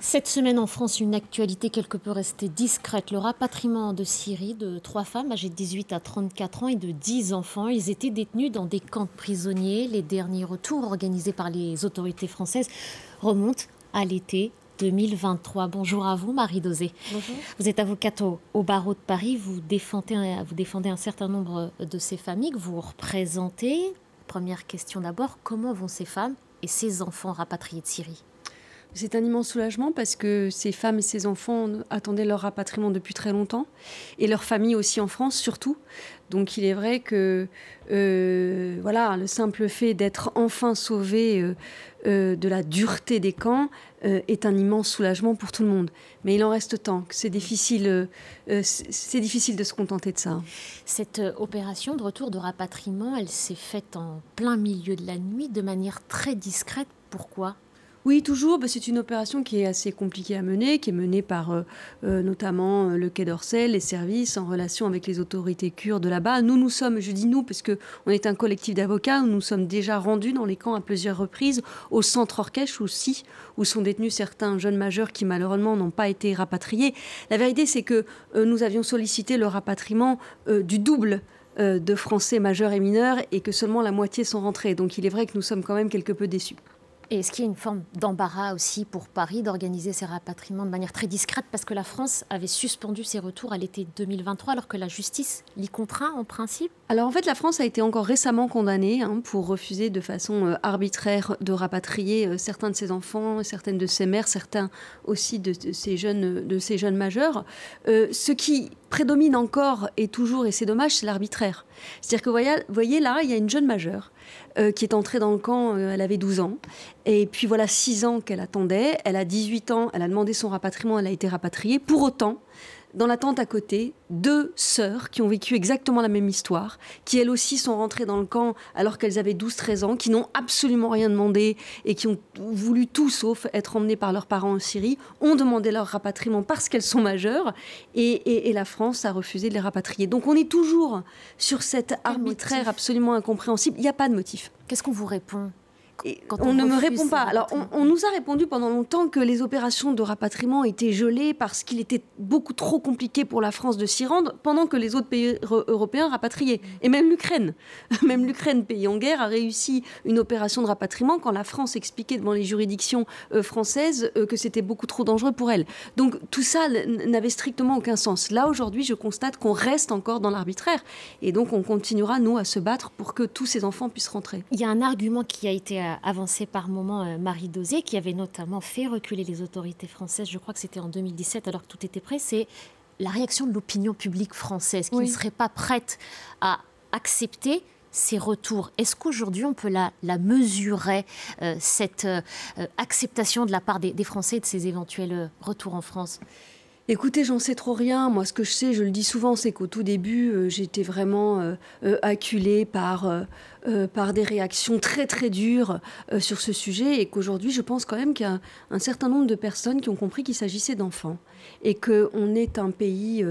Cette semaine en France, une actualité quelque peu restée discrète. Le rapatriement de Syrie de 3 femmes âgées de 18 à 34 ans et de 10 enfants. Ils étaient détenus dans des camps de prisonniers. Les derniers retours organisés par les autorités françaises remontent à l'été 2023. Bonjour à vous, Marie Dosé. Bonjour. Vous êtes avocate au barreau de Paris. Vous défendez un certain nombre de ces familles que vous représentez. Première question d'abord, comment vont ces femmes et ces enfants rapatriés de Syrie ? C'est un immense soulagement parce que ces femmes et ces enfants attendaient leur rapatriement depuis très longtemps et leurs familles aussi en France surtout. Donc il est vrai que voilà, le simple fait d'être enfin sauvés de la dureté des camps est un immense soulagement pour tout le monde. Mais il en reste tant que c'est difficile de se contenter de ça. Cette opération de retour de rapatriement, elle s'est faite en plein milieu de la nuit de manière très discrète. Pourquoi ? Oui, toujours. C'est une opération qui est assez compliquée à mener, qui est menée par notamment le Quai d'Orsay, les services, en relation avec les autorités kurdes là-bas. Nous sommes, je dis nous, parce qu'on est un collectif d'avocats, nous sommes déjà rendus dans les camps à plusieurs reprises, au centre Orkesh aussi, où sont détenus certains jeunes majeurs qui malheureusement n'ont pas été rapatriés. La vérité, c'est que nous avions sollicité le rapatriement du double de Français majeurs et mineurs et que seulement la moitié sont rentrés. Donc il est vrai que nous sommes quand même quelque peu déçus. Et est-ce qu'il y a une forme d'embarras aussi pour Paris d'organiser ces rapatriements de manière très discrète parce que la France avait suspendu ses retours à l'été 2023 alors que la justice l'y contraint en principe ? Alors en fait, la France a été encore récemment condamnée pour refuser de façon arbitraire de rapatrier certains de ses enfants, certaines de ses mères, certains aussi de ces jeunes majeurs. Ce qui prédomine encore et toujours, et c'est dommage, c'est l'arbitraire. C'est-à-dire que vous voyez là, il y a une jeune majeure qui est entrée dans le camp, elle avait 12 ans. Et puis voilà 6 ans qu'elle attendait. Elle a 18 ans, elle a demandé son rapatriement, elle a été rapatriée. Pour autant, dans la tente à côté, 2 sœurs qui ont vécu exactement la même histoire, qui elles aussi sont rentrées dans le camp alors qu'elles avaient 12-13 ans, qui n'ont absolument rien demandé et qui ont voulu tout sauf être emmenées par leurs parents en Syrie, ont demandé leur rapatriement parce qu'elles sont majeures et la France a refusé de les rapatrier. Donc on est toujours sur cet arbitraire absolument incompréhensible. Il n'y a pas de motif. Qu'est-ce qu'on vous répond ? On ne me répond pas. Alors, on nous a répondu pendant longtemps que les opérations de rapatriement étaient gelées parce qu'il était beaucoup trop compliqué pour la France de s'y rendre, pendant que les autres pays européens rapatriaient. Et même l'Ukraine, pays en guerre, a réussi une opération de rapatriement quand la France expliquait devant les juridictions françaises que c'était beaucoup trop dangereux pour elle. Donc, tout ça n'avait strictement aucun sens. Là, aujourd'hui, je constate qu'on reste encore dans l'arbitraire. Et donc, on continuera, nous, à se battre pour que tous ces enfants puissent rentrer. Il y a un argument qui a été avancé par moment Marie Dosé, qui avait notamment fait reculer les autorités françaises, je crois que c'était en 2017, alors que tout était prêt, c'est la réaction de l'opinion publique française, qui ne serait pas prête à accepter ces retours. Est-ce qu'aujourd'hui, on peut la mesurer, cette acceptation de la part des Français de ces éventuels retours en France ? Écoutez, j'en sais trop rien. Moi, ce que je sais, je le dis souvent, c'est qu'au tout début, j'étais vraiment acculée par des réactions très très dures sur ce sujet et qu'aujourd'hui, je pense quand même qu'il y a un certain nombre de personnes qui ont compris qu'il s'agissait d'enfants et qu'on est un pays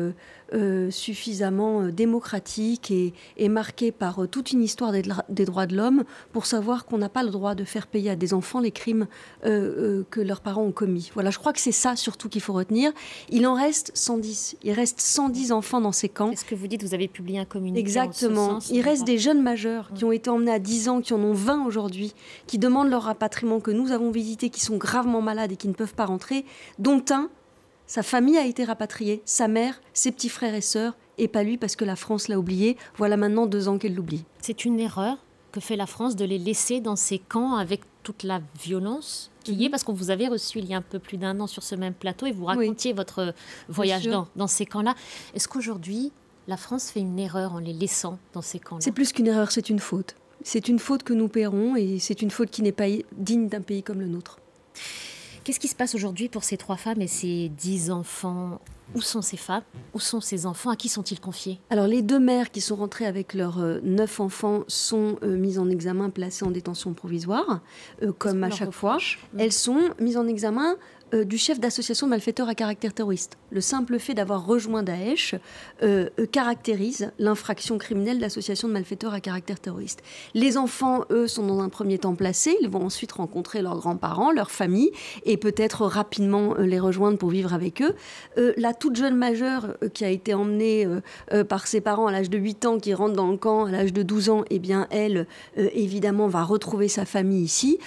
suffisamment démocratique et marqué par toute une histoire des droits de l'homme pour savoir qu'on n'a pas le droit de faire payer à des enfants les crimes que leurs parents ont commis. Voilà, je crois que c'est ça surtout qu'il faut retenir. Il en reste 110. Il reste 110 enfants dans ces camps. Est-ce que vous dites, vous avez publié un communiqué Exactement. en ce sens, Il reste des jeunes majeurs qui ont été emmenés à 10 ans, qui en ont 20 aujourd'hui, qui demandent leur rapatriement, que nous avons visité, qui sont gravement malades et qui ne peuvent pas rentrer, dont un, sa famille a été rapatriée, sa mère, ses petits frères et sœurs, et pas lui parce que la France l'a oublié. Voilà maintenant 2 ans qu'elle l'oublie. C'est une erreur que fait la France de les laisser dans ces camps avec toute la violence qui y est, parce qu'on vous avait reçu il y a un peu plus d'1 an sur ce même plateau et vous racontiez votre voyage dans ces camps-là. Est-ce qu'aujourd'hui, la France fait une erreur en les laissant dans ces camps-là ? C'est plus qu'une erreur, c'est une faute. C'est une faute que nous paierons et c'est une faute qui n'est pas digne d'un pays comme le nôtre. Qu'est-ce qui se passe aujourd'hui pour ces 3 femmes et ces 10 enfants Où sont ces femmes? Où sont ces enfants? À qui sont-ils confiés? Alors, les 2 mères qui sont rentrées avec leurs 9 enfants sont mises en examen, placées en détention provisoire, comme à chaque fois. Elles sont mises en examen du chef d'association de malfaiteurs à caractère terroriste. Le simple fait d'avoir rejoint Daesh caractérise l'infraction criminelle d'association de malfaiteurs à caractère terroriste. Les enfants, eux, sont dans un premier temps placés. Ils vont ensuite rencontrer leurs grands-parents, leur famille, et peut-être rapidement les rejoindre pour vivre avec eux. La toute jeune majeure qui a été emmenée par ses parents à l'âge de 8 ans, qui rentre dans le camp à l'âge de 12 ans, eh bien, elle, évidemment, va retrouver sa famille ici.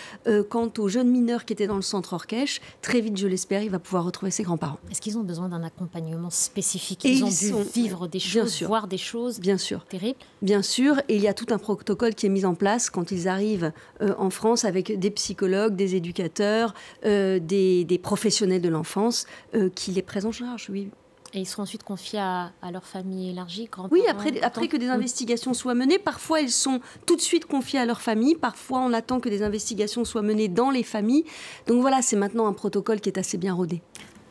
Quant au jeune mineur qui était dans le centre Orkesh, très vite, je l'espère, il va pouvoir retrouver ses grands-parents. Est-ce qu'ils ont besoin d'un accompagnement spécifique? Ils ont dû vivre des choses, voir des choses terribles? Bien sûr, et il y a tout un protocole qui est mis en place quand ils arrivent en France avec des psychologues, des éducateurs, des professionnels de l'enfance qui les prennent en charge, oui. Et ils seront ensuite confiés à leur famille élargie, grands-parents? Oui, après que des investigations soient menées. Parfois, ils sont tout de suite confiés à leur famille. Parfois, on attend que des investigations soient menées dans les familles. Donc voilà, c'est maintenant un protocole qui est assez bien rodé.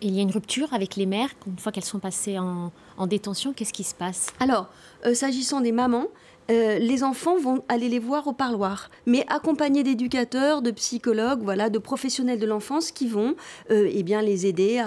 Et il y a une rupture avec les mères, une fois qu'elles sont passées en détention, qu'est-ce qui se passe? Alors, s'agissant des mamans, les enfants vont aller les voir au parloir, mais accompagnés d'éducateurs, de psychologues, voilà, de professionnels de l'enfance qui vont eh bien, les aider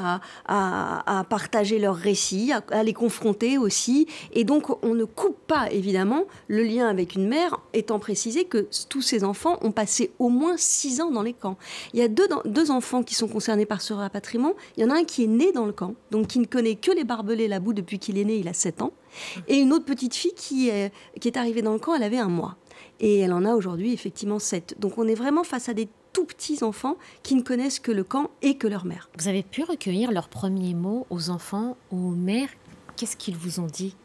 à partager leurs récits, à les confronter aussi. Et donc, on ne coupe pas, évidemment, le lien avec une mère, étant précisé que tous ces enfants ont passé au moins 6 ans dans les camps. Il y a deux enfants qui sont concernés par ce rapatriement. Il y en a un qui est né dans le camp, donc qui ne connaît que les barbelés la boue depuis qu'il est né, il a 7 ans. Et une autre petite fille qui est arrivée dans le camp, elle avait 1 mois. Et elle en a aujourd'hui effectivement 7. Donc on est vraiment face à des tout petits enfants qui ne connaissent que le camp et que leur mère. Vous avez pu recueillir leurs premiers mots aux enfants, aux mères? Qu'est-ce qu'ils vous ont dit?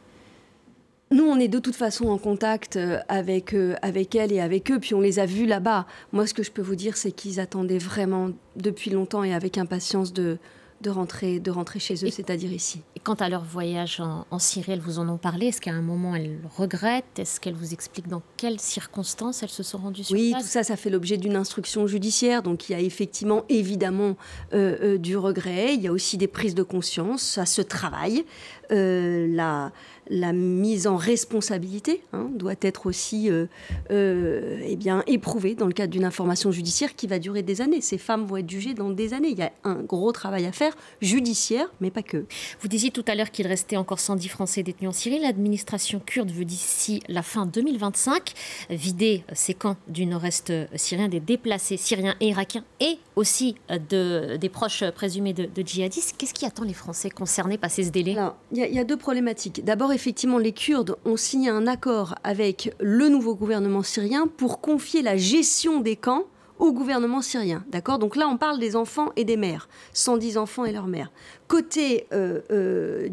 Nous, on est de toute façon en contact avec elles et avec eux, puis on les a vus là-bas. Moi, ce que je peux vous dire, c'est qu'ils attendaient vraiment depuis longtemps et avec impatience de rentrer chez eux, c'est-à-dire ici. Et quant à leur voyage en Syrie, elles vous en ont parlé? Est-ce qu'à un moment, elles regrettent? Est-ce qu'elles vous expliquent dans quelles circonstances elles se sont rendues sur place? Oui, tout ça, ça fait l'objet d'une instruction judiciaire. Donc, il y a effectivement, évidemment, du regret. Il y a aussi des prises de conscience. Ça se travaille. La mise en responsabilité doit être aussi eh bien, éprouvée dans le cadre d'une information judiciaire qui va durer des années. Ces femmes vont être jugées dans des années. Il y a un gros travail à faire, judiciaire, mais pas que. Vous disiez tout à l'heure qu'il restait encore 110 Français détenus en Syrie. L'administration kurde veut d'ici la fin 2025 vider ces camps du nord-est syrien des déplacés syriens et irakiens et aussi des proches présumés de djihadistes. Qu'est-ce qui attend les Français concernés par ces délais? Alors, il y a 2 problématiques. D'abord, effectivement, les Kurdes ont signé un accord avec le nouveau gouvernement syrien pour confier la gestion des camps au gouvernement syrien. D'accord ? Donc là, on parle des enfants et des mères. 110 enfants et leurs mères. Côté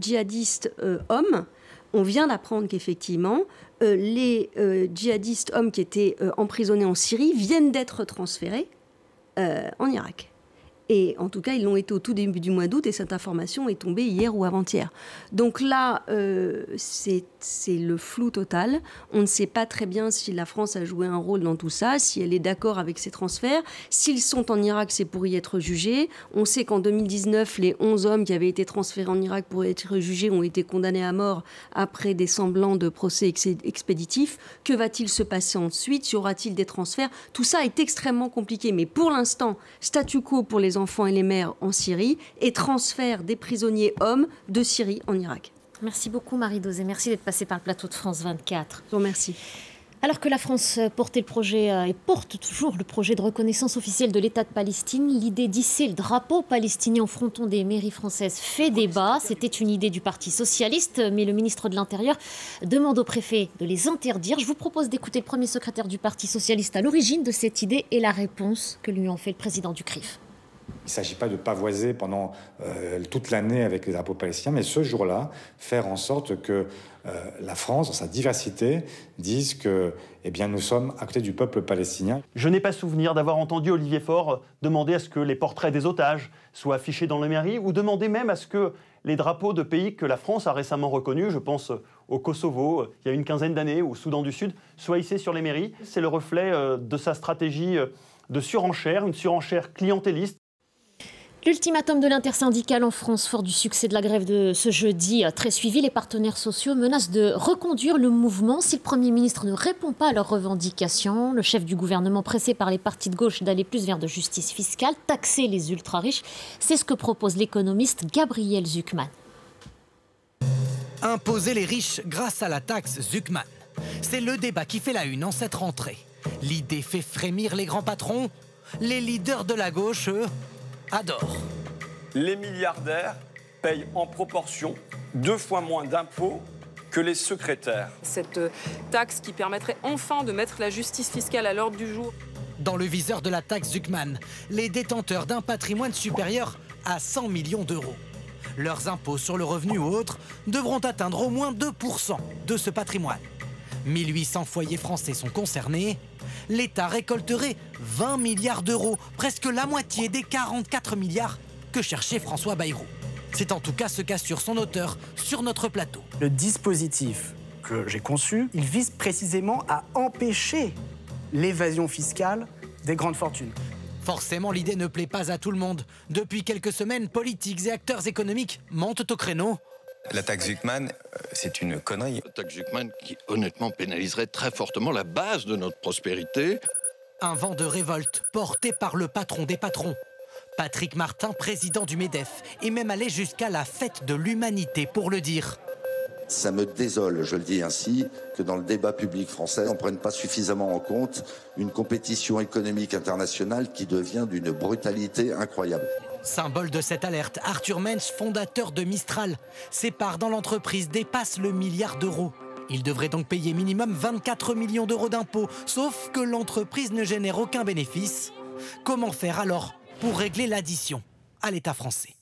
djihadistes hommes, on vient d'apprendre qu'effectivement, les djihadistes hommes qui étaient emprisonnés en Syrie viennent d'être transférés en Irak. Et en tout cas, ils l'ont été au tout début du mois d'août et cette information est tombée hier ou avant-hier. Donc là, c'est le flou total. On ne sait pas très bien si la France a joué un rôle dans tout ça, si elle est d'accord avec ces transferts. S'ils sont en Irak, c'est pour y être jugés. On sait qu'en 2019, les 11 hommes qui avaient été transférés en Irak pour être jugés ont été condamnés à mort après des semblants de procès expéditifs. Que va-t-il se passer ensuite? Y aura-t-il des transferts? Tout ça est extrêmement compliqué. Mais pour l'instant, statu quo pour les enfants et les mères en Syrie et transfert des prisonniers hommes de Syrie en Irak. Merci beaucoup Marie Dauzé, merci d'être passée par le plateau de France 24. Je vous remercie. Alors que la France portait le projet et porte toujours le projet de reconnaissance officielle de l'État de Palestine, l'idée d'hisser le drapeau palestinien au fronton des mairies françaises fait débat. C'était une idée du Parti socialiste, mais le ministre de l'Intérieur demande au préfet de les interdire. Je vous propose d'écouter le premier secrétaire du Parti socialiste à l'origine de cette idée et la réponse que lui en fait le président du CRIF. Il ne s'agit pas de pavoiser pendant toute l'année avec les drapeaux palestiniens, mais ce jour-là, faire en sorte que la France, dans sa diversité, dise que nous sommes à côté du peuple palestinien. Je n'ai pas souvenir d'avoir entendu Olivier Faure demander à ce que les portraits des otages soient affichés dans les mairies ou demander même à ce que les drapeaux de pays que la France a récemment reconnus, je pense au Kosovo, il y a une quinzaine d'années, ou au Soudan du Sud, soient hissés sur les mairies. C'est le reflet de sa stratégie de surenchère, une surenchère clientéliste. L'ultimatum de l'intersyndicale en France, fort du succès de la grève de ce jeudi, très suivi, les partenaires sociaux menacent de reconduire le mouvement si le Premier ministre ne répond pas à leurs revendications. Le chef du gouvernement, pressé par les partis de gauche d'aller plus vers de justice fiscale, taxer les ultra-riches, c'est ce que propose l'économiste Gabriel Zucman. Imposer les riches grâce à la taxe Zucman. C'est le débat qui fait la une en cette rentrée. L'idée fait frémir les grands patrons. Les leaders de la gauche, eux, adorent. Les milliardaires payent en proportion 2 fois moins d'impôts que les secrétaires. Cette taxe qui permettrait enfin de mettre la justice fiscale à l'ordre du jour. Dans le viseur de la taxe Zucman, les détenteurs d'un patrimoine supérieur à 100 millions d'euros. Leurs impôts sur le revenu ou autres devront atteindre au moins 2% de ce patrimoine. 1800 foyers français sont concernés. L'État récolterait 20 milliards d'euros, presque la moitié des 44 milliards que cherchait François Bayrou. C'est en tout cas ce qu'assure son auteur sur notre plateau. Le dispositif que j'ai conçu, il vise précisément à empêcher l'évasion fiscale des grandes fortunes. Forcément, l'idée ne plaît pas à tout le monde. Depuis quelques semaines, politiques et acteurs économiques montent au créneau. La taxe Zucman, c'est une connerie. La taxe Zucman qui, honnêtement, pénaliserait très fortement la base de notre prospérité. Un vent de révolte porté par le patron des patrons. Patrick Martin, président du MEDEF, est même allé jusqu'à la fête de l'humanité pour le dire. Ça me désole, je le dis ainsi, que dans le débat public français, on ne prenne pas suffisamment en compte une compétition économique internationale qui devient d'une brutalité incroyable. Symbole de cette alerte, Arthur Mensch, fondateur de Mistral. Ses parts dans l'entreprise dépassent le milliard d'euros. Il devrait donc payer minimum 24 millions d'euros d'impôts, sauf que l'entreprise ne génère aucun bénéfice. Comment faire alors pour régler l'addition à l'État français?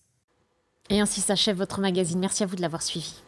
Et ainsi s'achève votre magazine. Merci à vous de l'avoir suivi.